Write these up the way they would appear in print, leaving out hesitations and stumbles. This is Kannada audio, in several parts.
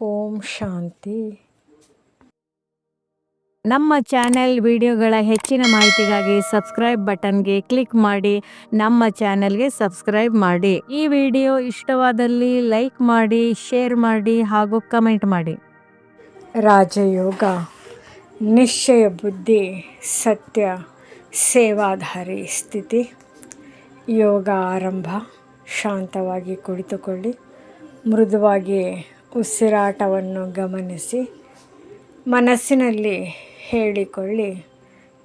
ಓಂ ಶಾಂತಿ. ನಮ್ಮ ಚಾನೆಲ್ ವಿಡಿಯೋಗಳ ಹೆಚ್ಚಿನ ಮಾಹಿತಿಗಾಗಿ ಸಬ್ಸ್ಕ್ರೈಬ್ ಬಟನ್ಗೆ ಕ್ಲಿಕ್ ಮಾಡಿ ನಮ್ಮ ಚಾನೆಲ್ಗೆ ಸಬ್ಸ್ಕ್ರೈಬ್ ಮಾಡಿ. ಈ ವಿಡಿಯೋ ಇಷ್ಟವಾದಲ್ಲಿ ಲೈಕ್ ಮಾಡಿ, ಶೇರ್ ಮಾಡಿ ಹಾಗೂ ಕಮೆಂಟ್ ಮಾಡಿ. ರಾಜಯೋಗ ನಿಶ್ಚಯ ಬುದ್ಧಿ, ಸತ್ಯ, ಸೇವಾಧಾರಿ ಸ್ಥಿತಿ. ಯೋಗ ಆರಂಭ. ಶಾಂತವಾಗಿ ಕುಳಿತುಕೊಳ್ಳಿ. ಮೃದುವಾಗಿ ಉಸಿರಾಟವನ್ನು ಗಮನಿಸಿ. ಮನಸ್ಸಿನಲ್ಲಿ ಹೇಳಿಕೊಳ್ಳಿ,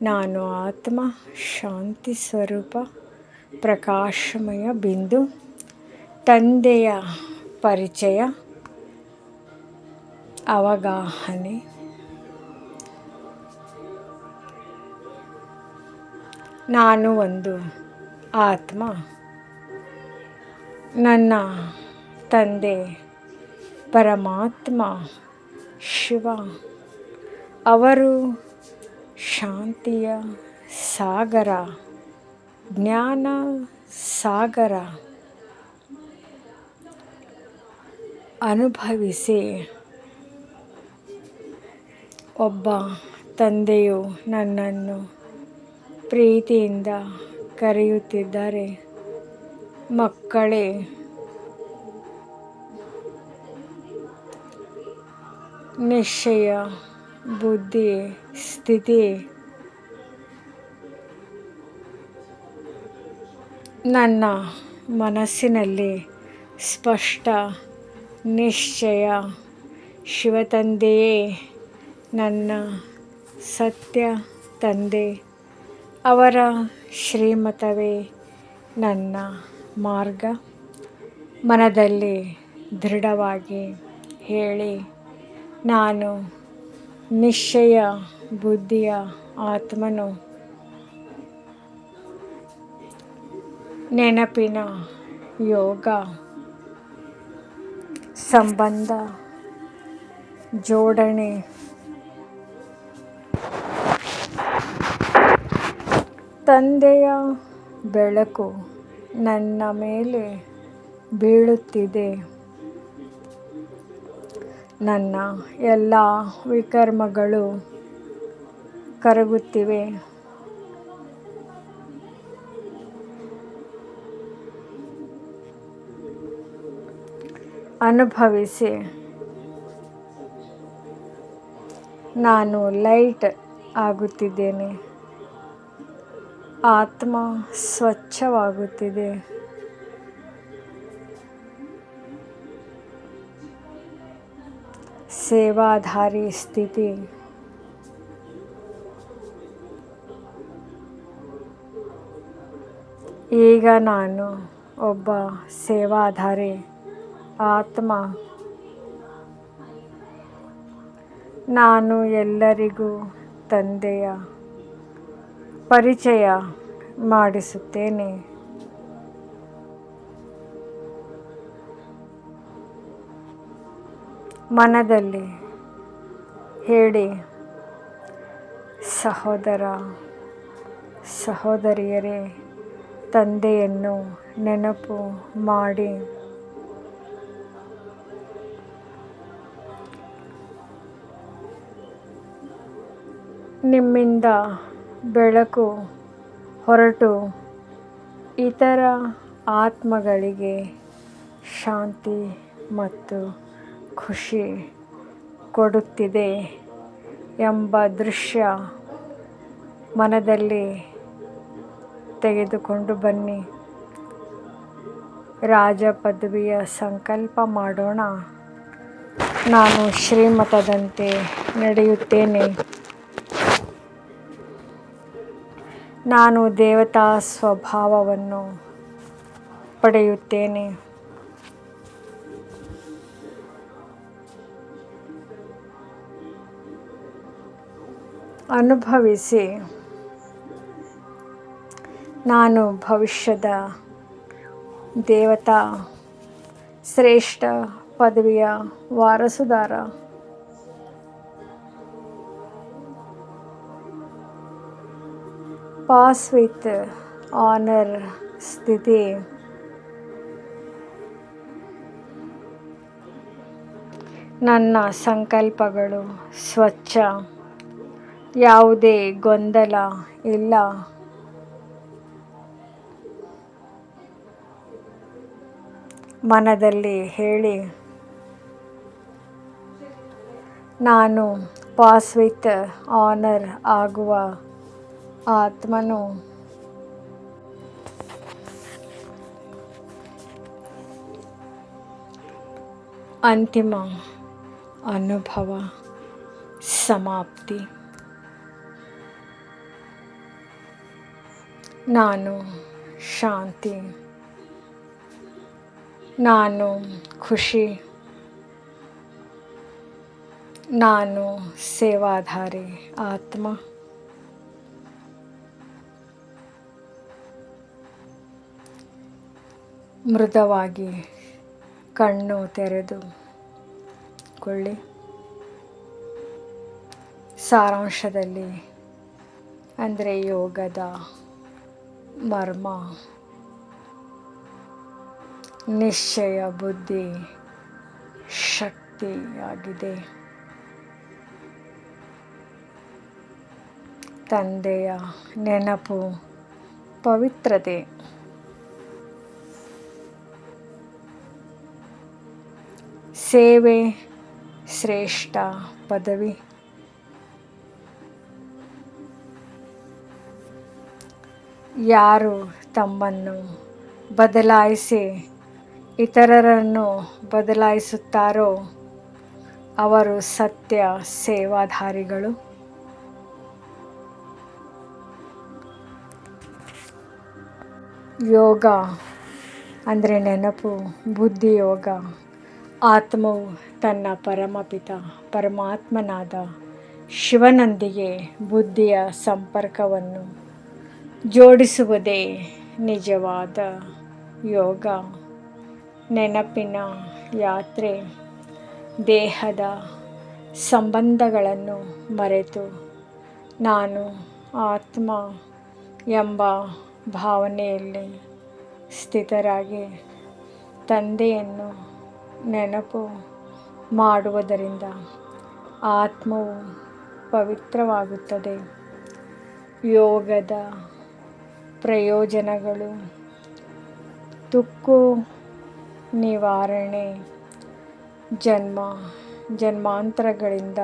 ನಾನು ಆತ್ಮ, ಶಾಂತಿ ಸ್ವರೂಪ, ಪ್ರಕಾಶಮಯ ಬಿಂದು. ತಂದೆಯ ಪರಿಚಯ, ಅವಗಾಹನೆ. ನಾನು ಒಂದು ಆತ್ಮ. ನನ್ನ ತಂದೆ ಪರಮಾತ್ಮ ಶಿವ. ಅವರು ಶಾಂತಿಯ ಸಾಗರ, ಜ್ಞಾನ ಸಾಗರ. ಅನುಭವಿಸಿ. ಒಬ್ಬ ತಂದೆಯು ನನ್ನನ್ನು ಪ್ರೀತಿಯಿಂದ ಕರೆಯುತ್ತಿದ್ದಾರೆ, ಮಕ್ಕಳೇ. ನಿಶ್ಚಯ ಬುದ್ಧಿ ಸ್ಥಿತಿ. ನನ್ನ ಮನಸ್ಸಿನಲ್ಲಿ ಸ್ಪಷ್ಟ ನಿಶ್ಚಯ, ಶಿವತಂದೆಯೇ ನನ್ನ ಸತ್ಯ ತಂದೆ. ಅವರ ಶ್ರೀಮತವೇ ನನ್ನ ಮಾರ್ಗ. ಮನದಲ್ಲಿ ದೃಢವಾಗಿ ಹೇಳಿ, ನಾನು ನಿಶ್ಚಯ ಬುದ್ಧಿಯ ಆತ್ಮನು. ನೆನಪಿನ ಯೋಗ. ಸಂಬಂಧ ಜೋಡಣೆ. ತಂದೆಯ ಬೆಳಕು ನನ್ನ ಮೇಲೆ ಬೀಳುತ್ತಿದೆ. ನನ್ನ ಎಲ್ಲ ವಿಕರ್ಮಗಳು ಕರಗುತ್ತಿವೆ. ಅನುಭವಿಸಿ. ನಾನು ಲೈಟ್ ಆಗುತ್ತಿದ್ದೇನೆ. ಆತ್ಮ ಸ್ವಚ್ಛವಾಗುತ್ತಿದೆ. ಸೇವಾಧಾರಿ ಸ್ಥಿತಿ. ಈಗ ನಾನು ಒಬ್ಬ ಸೇವಾಧಾರಿ ಆತ್ಮ. ನಾನು ಎಲ್ಲರಿಗೂ ತಂದೆಯ ಪರಿಚಯ ಮಾಡಿಸುತ್ತೇನೆ. ಮನದಲ್ಲಿ ಹೇಳಿ, ಸಹೋದರ ಸಹೋದರಿಯರೇ, ತಂದೆಯನ್ನು ನೆನಪು ಮಾಡಿ. ನಿಮ್ಮಿಂದ ಬೆಳಕು ಹೊರಟು ಇತರ ಆತ್ಮಗಳಿಗೆ ಶಾಂತಿ ಮತ್ತು ಖುಷಿ ಕೊಡುತ್ತಿದೆ ಎಂಬ ದೃಶ್ಯ ಮನದಲ್ಲಿ ತೆಗೆದುಕೊಂಡು ಬನ್ನಿ. ರಾಜ ಪದವಿಯ ಸಂಕಲ್ಪ ಮಾಡೋಣ. ನಾನು ಶ್ರೀಮತದಂತೆ ನಡೆಯುತ್ತೇನೆ. ನಾನು ದೇವತಾ ಸ್ವಭಾವವನ್ನು ಪಡೆಯುತ್ತೇನೆ. ಅನುಭವಿಸಿ. ನಾನು ಭವಿಷ್ಯದ ದೇವತಾ ಶ್ರೇಷ್ಠ ಪದವಿಯ ವಾರಸುದಾರ. ಪಾಸ್ ವಿತ್ ಆನರ್ ಸ್ಥಿತಿ. ನನ್ನ ಸಂಕಲ್ಪಗಳು ಸ್ವಚ್ಛ, ಯಾವುದೇ ಗೊಂದಲ ಇಲ್ಲ. ಮನದಲ್ಲಿ ಹೇಳಿ, ನಾನು ಪಾಸ್ ವಿತ್ ಆನರ್ ಆಗುವ ಆತ್ಮನು ಅಂತಿಮ ಅನುಭವ ಸಮಾಪ್ತಿ. ನಾನು ಶಾಂತಿ, ನಾನು ಖುಷಿ, ನಾನು ಸೇವಾಧಾರಿ ಆತ್ಮ. ಮೃದುವಾಗಿ ಕಣ್ಣು ತೆರೆದು ಕೊಳ್ಳಿ. ಸಾರಾಂಶದಲ್ಲಿ ಅಂದರೆ ಯೋಗದ ಮರ್ಮ ನಿಶ್ಚಯ ಬುದ್ಧಿ ಶಕ್ತಿಯಾಗಿದೆ. ತಂದೆಯ ನೆನಪು ಪವಿತ್ರತೆ. ಸೇವೆ ಶ್ರೇಷ್ಠ ಪದವಿ. ಯಾರು ತಮ್ಮನ್ನು ಬದಲಾಯಿಸಿ ಇತರರನ್ನು ಬದಲಾಯಿಸುತ್ತಾರೋ ಅವರು ಸತ್ಯ ಸೇವಾಧಾರಿಗಳು. ಯೋಗ ಅಂದರೆ ನೆನಪು, ಬುದ್ಧಿಯೋಗ. ಆತ್ಮವು ತನ್ನ ಪರಮಪಿತ ಪರಮಾತ್ಮನಾದ ಶಿವನೊಂದಿಗೆ ಬುದ್ಧಿಯ ಸಂಪರ್ಕವನ್ನು ಜೋಡಿಸುವುದೇ ನಿಜವಾದ ಯೋಗ. ನೆನಪಿನ ಯಾತ್ರೆ. ದೇಹದ ಸಂಬಂಧಗಳನ್ನು ಮರೆತು ನಾನು ಆತ್ಮ ಎಂಬ ಭಾವನೆಯಲ್ಲಿ ಸ್ಥಿತರಾಗಿ ತಂದೆಯನ್ನು ನೆನಪು ಮಾಡುವುದರಿಂದ ಆತ್ಮವು ಪವಿತ್ರವಾಗುತ್ತದೆ. ಯೋಗದ ಪ್ರಯೋಜನಗಳು: ತುಕ್ಕು ನಿವಾರಣೆ. ಜನ್ಮ ಜನ್ಮಾಂತರಗಳಿಂದ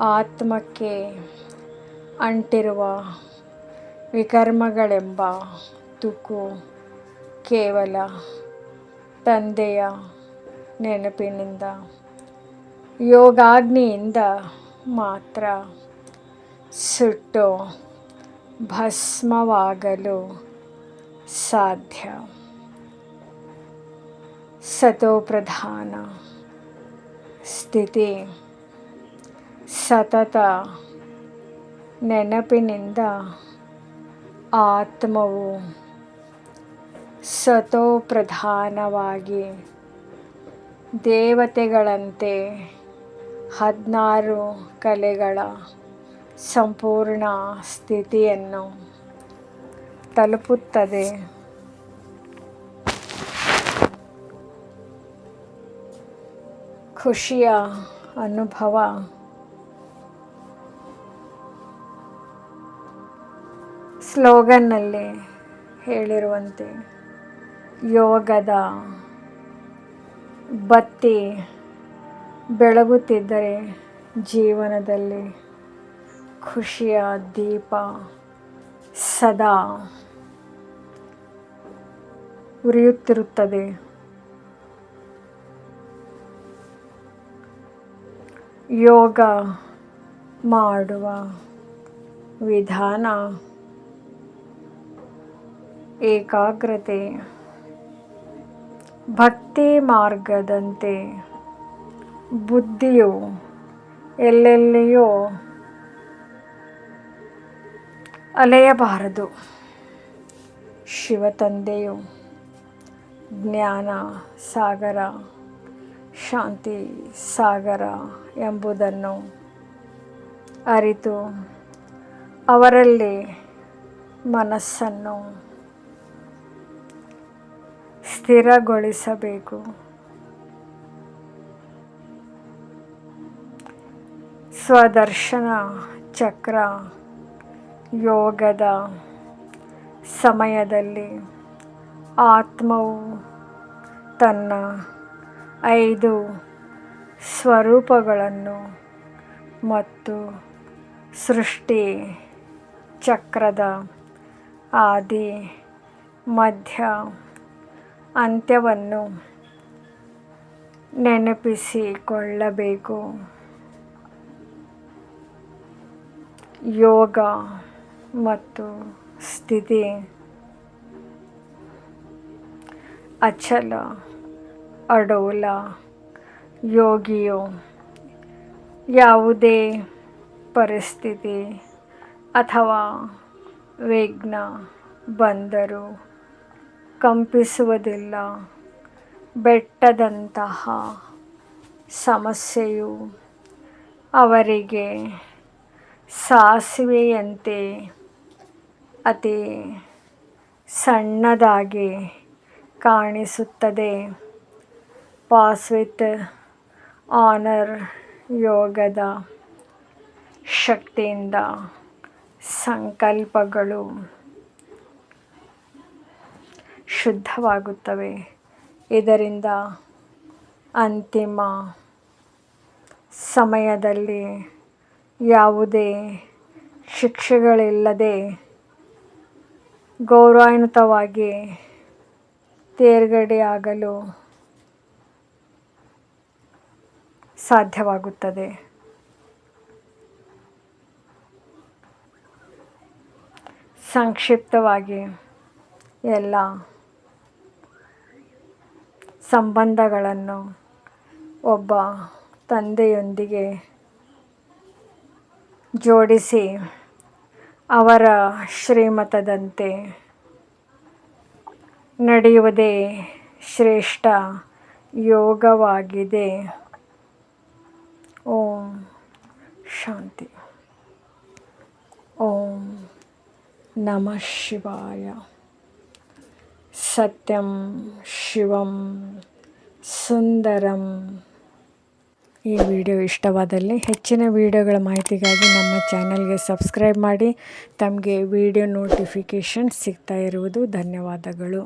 ಆತ್ಮಕ್ಕೆ ಅಂಟಿರುವ ವಿಕರ್ಮಗಳೆಂಬ ತುಕ್ಕು ಕೇವಲ ತಂದೆಯ ನೆನಪಿನಿಂದ, ಯೋಗಾಗ್ನಿಯಿಂದ ಮಾತ್ರ ಸುಟ್ಟು ಭಸ್ಮವಾಗಲು ಸಾಧ್ಯ. ಸತೋಪ್ರಧಾನ ಸ್ಥಿತಿ. ಸತತ ನೆನಪಿನಿಂದ ಆತ್ಮವು ಸತೋಪ್ರಧಾನವಾಗಿ ದೇವತೆಗಳಂತೆ 16 ಕಲೆಗಳ ಸಂಪೂರ್ಣ ಸ್ಥಿತಿಯನ್ನು ತಲುಪುತ್ತದೆ. ಖುಷಿಯ ಅನುಭವ. ಸ್ಲೋಗನ್ನಲ್ಲಿ ಹೇಳಿರುವಂತೆ ಯೋಗದ ಬತ್ತಿ ಬೆಳಗುತ್ತಿದ್ದರೆ ಜೀವನದಲ್ಲಿ ಖುಷಿಯ ದೀಪ ಸದಾ ಉರಿಯುತ್ತಿರುತ್ತದೆ. ಯೋಗ ಮಾಡುವ ವಿಧಾನ: ಏಕಾಗ್ರತೆ. ಭಕ್ತಿ ಮಾರ್ಗದಂತೆ ಬುದ್ಧಿಯು ಎಲ್ಲೆಲ್ಲಿಯೂ ಅಲೆಯಬಾರದು. ಶಿವತಂದೆಯು ಜ್ಞಾನ ಸಾಗರ, ಶಾಂತಿ ಸಾಗರ ಎಂಬುದನ್ನು ಅರಿತು ಅವರಲ್ಲಿ ಮನಸ್ಸನ್ನು ಸ್ಥಿರಗೊಳಿಸಬೇಕು. ಸ್ವದರ್ಶನ ಚಕ್ರ ಯೋಗದ ಸಮಯದಲ್ಲಿ ಆತ್ಮವು ತನ್ನ 5 ಸ್ವರೂಪಗಳನ್ನು ಮತ್ತು ಸೃಷ್ಟಿ ಚಕ್ರದ ಆದಿ ಮಧ್ಯ ಅಂತ್ಯವನ್ನು ನೆನಪಿಸಿಕೊಳ್ಳಬೇಕು. ಯೋಗ ಮತ್ತು ಸ್ಥಿತಿ ಅಚಲ ಅಡೋಲ ಯೋಗಿಯು ಯಾವುದೇ ಪರಿಸ್ಥಿತಿ ಅಥವಾ ವಿಘ್ನ ಬಂದರೂ ಕಂಪಿಸುವುದಿಲ್ಲ. ಬೆಟ್ಟದಂತಹ ಸಮಸ್ಯೆಯು ಅವರಿಗೆ ಸಾಸಿವೆಯಂತೆ ಅತಿ ಸಣ್ಣದಾಗಿ ಕಾಣಿಸುತ್ತದೆ. ಪಾಸ್ ವಿತ್ ಆನರ್ ಯೋಗದ ಶಕ್ತಿಯಿಂದ ಸಂಕಲ್ಪಗಳು ಶುದ್ಧವಾಗುತ್ತವೆ. ಇದರಿಂದ ಅಂತಿಮ ಸಮಯದಲ್ಲಿ ಯಾವುದೇ ಶಿಕ್ಷೆಗಳಿಲ್ಲದೆ ಗೌರವಾನ್ವಿತವಾಗಿ ತೇರ್ಗಡೆಯಾಗಲು ಸಾಧ್ಯವಾಗುತ್ತದೆ. ಸಂಕ್ಷಿಪ್ತವಾಗಿ ಎಲ್ಲ ಸಂಬಂಧಗಳನ್ನು ಒಬ್ಬ ತಂದೆಯೊಂದಿಗೆ ಜೋಡಿಸಿ ಅವರ ಶ್ರೀಮತದಂತೆ ನಡೆಯುವುದೇ ಶ್ರೇಷ್ಠ ಯೋಗವಾಗಿದೆ. ಓಂ ಶಾಂತಿ. ಓಂ ನಮಃ ಶಿವಾಯ. ಸತ್ಯಂ ಶಿವಂ ಸುಂದರಂ. ಈ ವಿಡಿಯೋ ಇಷ್ಟವಾದಲ್ಲಿ ಹೆಚ್ಚಿನ ವಿಡಿಯೋಗಳ ಮಾಹಿತಿಗಾಗಿ ನಮ್ಮ ಚಾನಲ್ಗೆ ಸಬ್ಸ್ಕ್ರೈಬ್ ಮಾಡಿ. ತಮಗೆ ವಿಡಿಯೋ ನೋಟಿಫಿಕೇಷನ್ ಸಿಗ್ತಾ ಇರುವುದು ಧನ್ಯವಾದಗಳು.